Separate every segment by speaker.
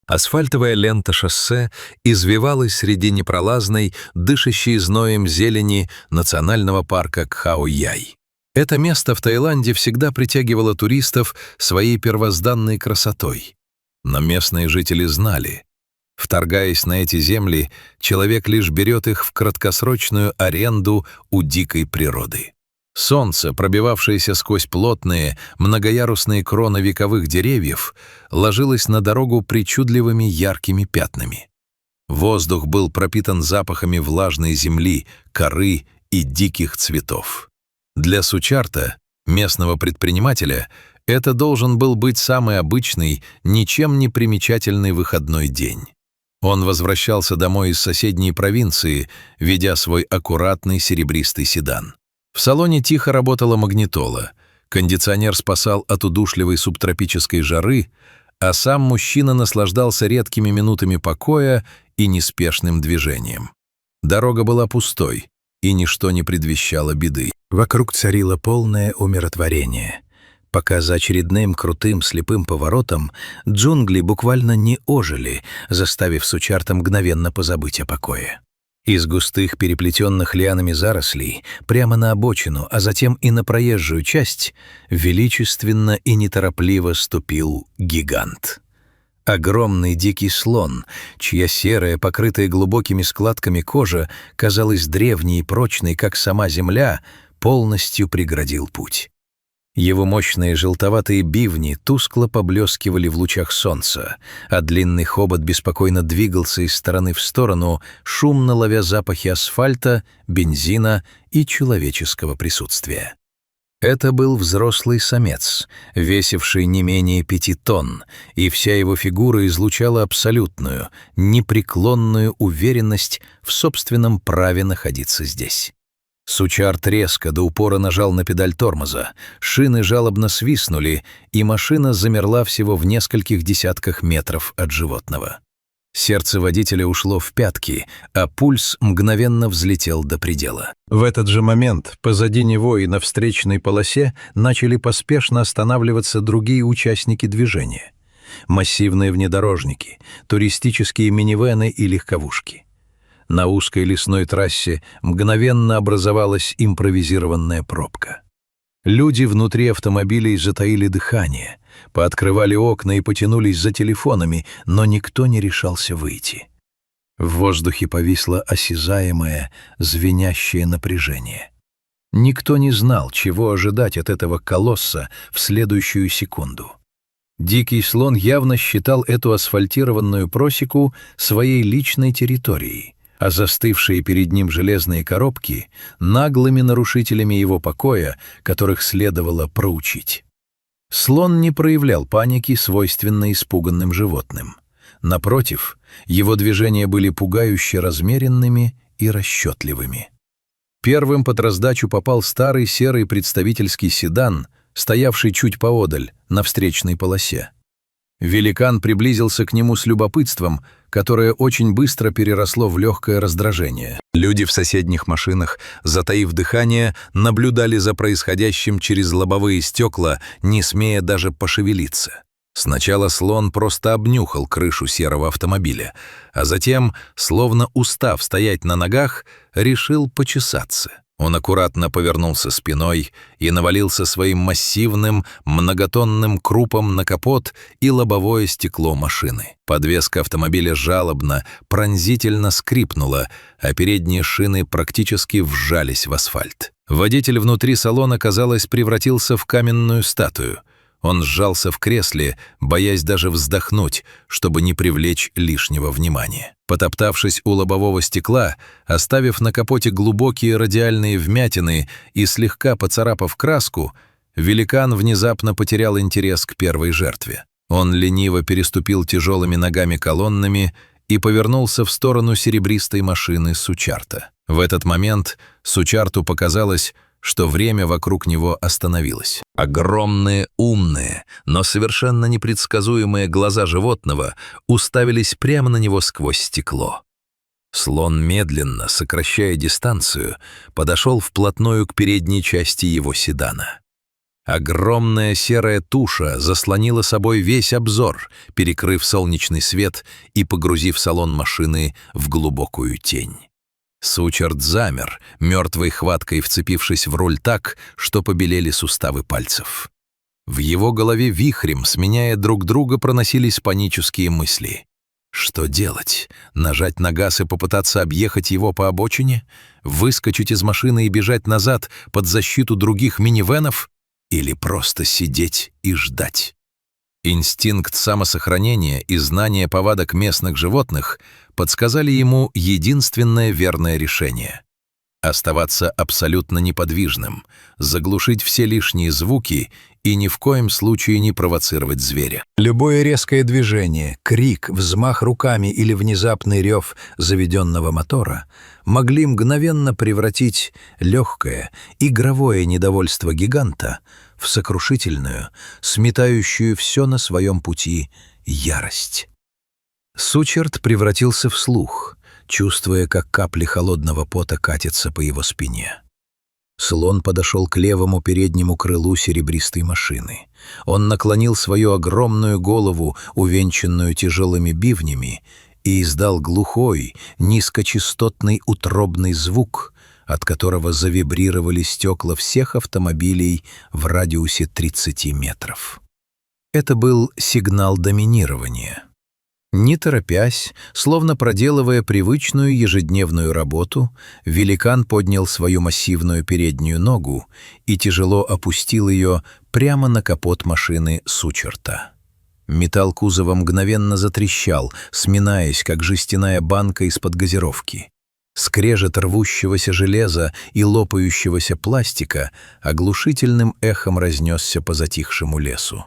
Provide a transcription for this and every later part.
Speaker 1: Асфальтовая лента шоссе извивалась среди непролазной, дышащей зноем зелени национального парка Кхао-Яй. Это место в Таиланде всегда притягивало туристов своей первозданной красотой. Но местные жители знали, вторгаясь на эти земли, человек лишь берет их в краткосрочную аренду у дикой природы. Солнце, пробивавшееся сквозь плотные, многоярусные кроны вековых деревьев, ложилось на дорогу причудливыми яркими пятнами. Воздух был пропитан запахами влажной земли, коры и диких цветов. Для Сучарта, местного предпринимателя, это должен был быть самый обычный, ничем не примечательный выходной день. Он возвращался домой из соседней провинции, ведя свой аккуратный серебристый седан. В салоне тихо работала магнитола, кондиционер спасал от удушливой субтропической жары, а сам мужчина наслаждался редкими минутами покоя и неспешным движением. Дорога была пустой, и ничто не предвещало беды.
Speaker 2: Вокруг царило полное умиротворение, пока за очередным крутым слепым поворотом джунгли буквально не ожили, заставив Сучарта мгновенно позабыть о покое. Из густых переплетенных лианами зарослей прямо на обочину, а затем и на проезжую часть, величественно и неторопливо ступил гигант. Огромный дикий слон, чья серая, покрытая глубокими складками кожа, казалась древней и прочной, как сама земля, полностью преградил путь. Его мощные желтоватые бивни тускло поблескивали в лучах солнца, а длинный хобот беспокойно двигался из стороны в сторону, шумно ловя запахи асфальта, бензина и человеческого присутствия. Это был взрослый самец, весивший не менее 5 тонн, и вся его фигура излучала абсолютную, непреклонную уверенность в собственном праве находиться здесь. Сучарт резко до упора нажал на педаль тормоза, шины жалобно свистнули, и машина замерла всего в нескольких десятках метров от животного. Сердце водителя ушло в пятки, а пульс мгновенно взлетел до предела.
Speaker 3: В этот же момент позади него и на встречной полосе начали поспешно останавливаться другие участники движения. Массивные внедорожники, туристические минивэны и легковушки. На узкой лесной трассе мгновенно образовалась импровизированная пробка. Люди внутри автомобилей затаили дыхание, пооткрывали окна и потянулись за телефонами, но никто не решался выйти. В воздухе повисло осязаемое, звенящее напряжение. Никто не знал, чего ожидать от этого колосса в следующую секунду. Дикий слон явно считал эту асфальтированную просеку своей личной территорией, а застывшие перед ним железные коробки — наглыми нарушителями его покоя, которых следовало проучить. Слон не проявлял паники, свойственной испуганным животным. Напротив, его движения были пугающе размеренными и расчетливыми. Первым под раздачу попал старый серый представительский седан, стоявший чуть поодаль, на встречной полосе. Великан приблизился к нему с любопытством, которое очень быстро переросло в легкое раздражение. Люди в соседних машинах, затаив дыхание, наблюдали за происходящим через лобовые стекла, не смея даже пошевелиться. Сначала слон просто обнюхал крышу серого автомобиля, а затем, словно устав стоять на ногах, решил почесаться. Он аккуратно повернулся спиной и навалился своим массивным, многотонным крупом на капот и лобовое стекло машины. Подвеска автомобиля жалобно, пронзительно скрипнула, а передние шины практически вжались в асфальт. Водитель внутри салона, казалось, превратился в каменную статую. Он сжался в кресле, боясь даже вздохнуть, чтобы не привлечь лишнего внимания. Потоптавшись у лобового стекла, оставив на капоте глубокие радиальные вмятины и слегка поцарапав краску, великан внезапно потерял интерес к первой жертве. Он лениво переступил тяжелыми ногами колоннами и повернулся в сторону серебристой машины Сучарта. В этот момент Сучарту показалось, что время вокруг него остановилось. Огромные, умные, но совершенно непредсказуемые глаза животного уставились прямо на него сквозь стекло. Слон, медленно, сокращая дистанцию, подошел вплотную к передней части его седана.
Speaker 1: Огромная серая туша заслонила собой весь обзор, перекрыв солнечный свет и погрузив салон машины в глубокую тень. Сучард замер, мертвой хваткой вцепившись в руль так, что побелели суставы пальцев. В его голове вихрем, сменяя друг друга, проносились панические мысли. Что делать? Нажать на газ и попытаться объехать его по обочине? Выскочить из машины и бежать назад под защиту других минивэнов? Или просто сидеть и ждать? Инстинкт самосохранения и знание повадок местных животных подсказали ему единственное верное решение — оставаться абсолютно неподвижным, заглушить все лишние звуки и ни в коем случае не провоцировать зверя.
Speaker 2: Любое резкое движение, крик, взмах руками или внезапный рев заведенного мотора могли мгновенно превратить легкое, игровое недовольство гиганта в сокрушительную, сметающую все на своем пути ярость. Сучард превратился в слух, чувствуя, как капли холодного пота катятся по его спине. Слон подошел к левому переднему крылу серебристой машины. Он наклонил свою огромную голову, увенчанную тяжелыми бивнями, и издал глухой, низкочастотный утробный звук, от которого завибрировали стекла всех автомобилей в радиусе 30 метров. Это был сигнал доминирования. Не торопясь, словно проделывая привычную ежедневную работу, великан поднял свою массивную переднюю ногу и тяжело опустил ее прямо на капот машины Сучарта. Металл кузова мгновенно затрещал, сминаясь, как жестяная банка из-под газировки. Скрежет рвущегося железа и лопающегося пластика оглушительным эхом разнесся по затихшему лесу.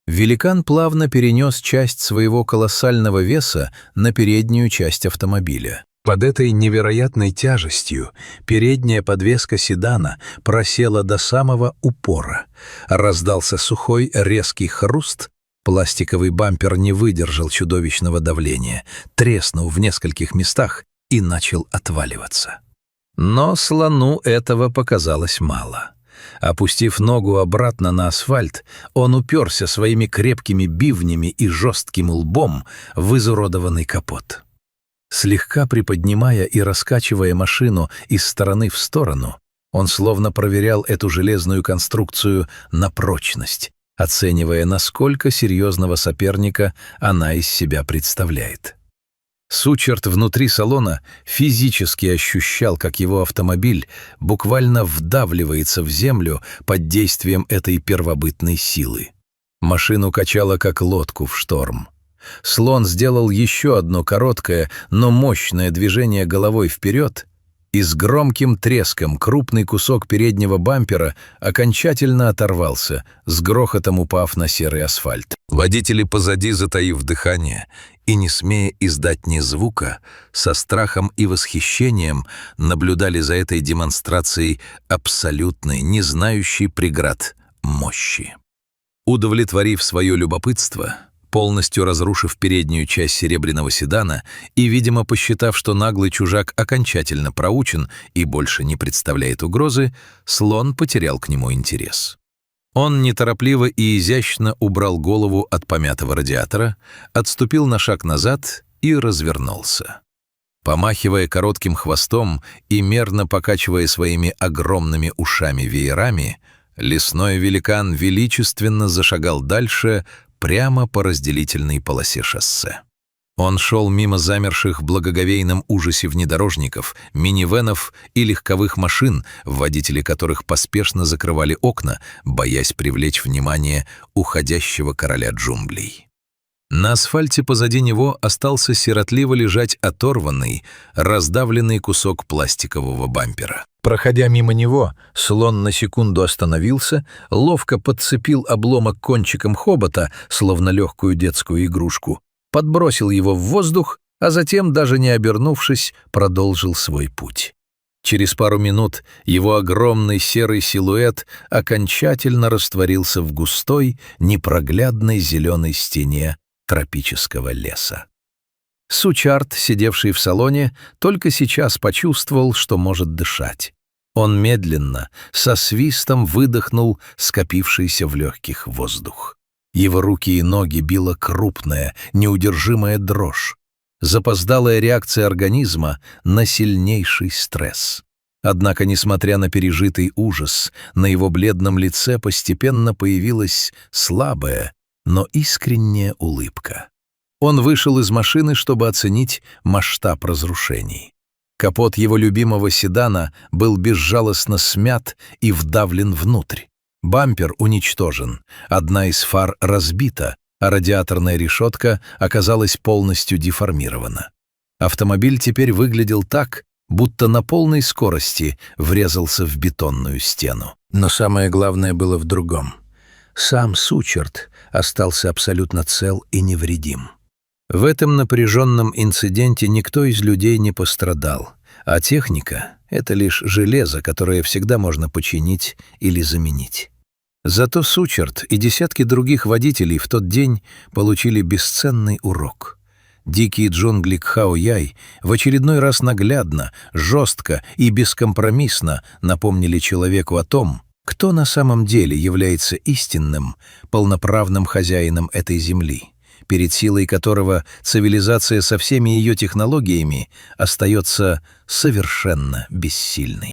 Speaker 2: Великан плавно перенес часть своего колоссального веса на переднюю часть автомобиля. Под этой невероятной тяжестью передняя подвеска седана просела до самого упора. Раздался сухой резкий хруст, пластиковый бампер не выдержал чудовищного давления, треснул в нескольких местах и начал отваливаться. Но слону этого показалось мало. Опустив ногу обратно на асфальт, он уперся своими крепкими бивнями и жестким лбом в изуродованный капот. Слегка приподнимая и раскачивая машину из стороны в сторону, он словно проверял эту железную конструкцию на прочность, оценивая, насколько серьезного соперника она из себя представляет. Сучард внутри салона физически ощущал, как его автомобиль буквально вдавливается в землю под действием этой первобытной силы. Машину качало, как лодку в шторм. Слон сделал еще одно короткое, но мощное движение головой вперед, и с громким треском крупный кусок переднего бампера окончательно оторвался, с грохотом упав на серый асфальт. Водители позади, затаив дыхание и не смея издать ни звука, со страхом и восхищением наблюдали за этой демонстрацией абсолютной, не знающей преград мощи. Удовлетворив свое любопытство, полностью разрушив переднюю часть серебряного седана и, видимо, посчитав, что наглый чужак окончательно проучен и больше не представляет угрозы, слон потерял к нему интерес. Он неторопливо и изящно убрал голову от помятого радиатора, отступил на шаг назад и развернулся. Помахивая коротким хвостом и мерно покачивая своими огромными ушами-веерами, лесной великан величественно зашагал дальше, прямо по разделительной полосе шоссе. Он шел мимо замерших в благоговейном ужасе внедорожников, минивэнов и легковых машин, водители которых поспешно закрывали окна, боясь привлечь внимание уходящего короля джунглей. На асфальте позади него остался сиротливо лежать оторванный, раздавленный кусок пластикового бампера. Проходя мимо него, слон на секунду остановился, ловко подцепил обломок кончиком хобота, словно легкую детскую игрушку, подбросил его в воздух, а затем, даже не обернувшись, продолжил свой путь. Через пару минут его огромный серый силуэт окончательно растворился в густой, непроглядной зеленой стене тропического леса. Сучард, сидевший в салоне, только сейчас почувствовал, что может дышать. Он медленно, со свистом выдохнул скопившийся в легких воздух. Его руки и ноги била крупная, неудержимая дрожь. Запоздалая реакция организма на сильнейший стресс. Однако, несмотря на пережитый ужас, на его бледном лице постепенно появилась слабая, но искренняя улыбка. Он вышел из машины, чтобы оценить масштаб разрушений. Капот его любимого седана был безжалостно смят и вдавлен внутрь. Бампер уничтожен, одна из фар разбита, а радиаторная решетка оказалась полностью деформирована. Автомобиль теперь выглядел так, будто на полной скорости врезался в бетонную стену. Но самое главное было в другом. Сам Сучарт остался абсолютно цел и невредим. В этом напряженном инциденте никто из людей не пострадал, а техника — это лишь железо, которое всегда можно починить или заменить. Зато Сучарт и десятки других водителей в тот день получили бесценный урок. Дикие джунгли Кхао-Яй в очередной раз наглядно, жестко и бескомпромиссно напомнили человеку о том, кто на самом деле является истинным, полноправным хозяином этой земли, перед силой которого цивилизация со всеми ее технологиями остается совершенно бессильной.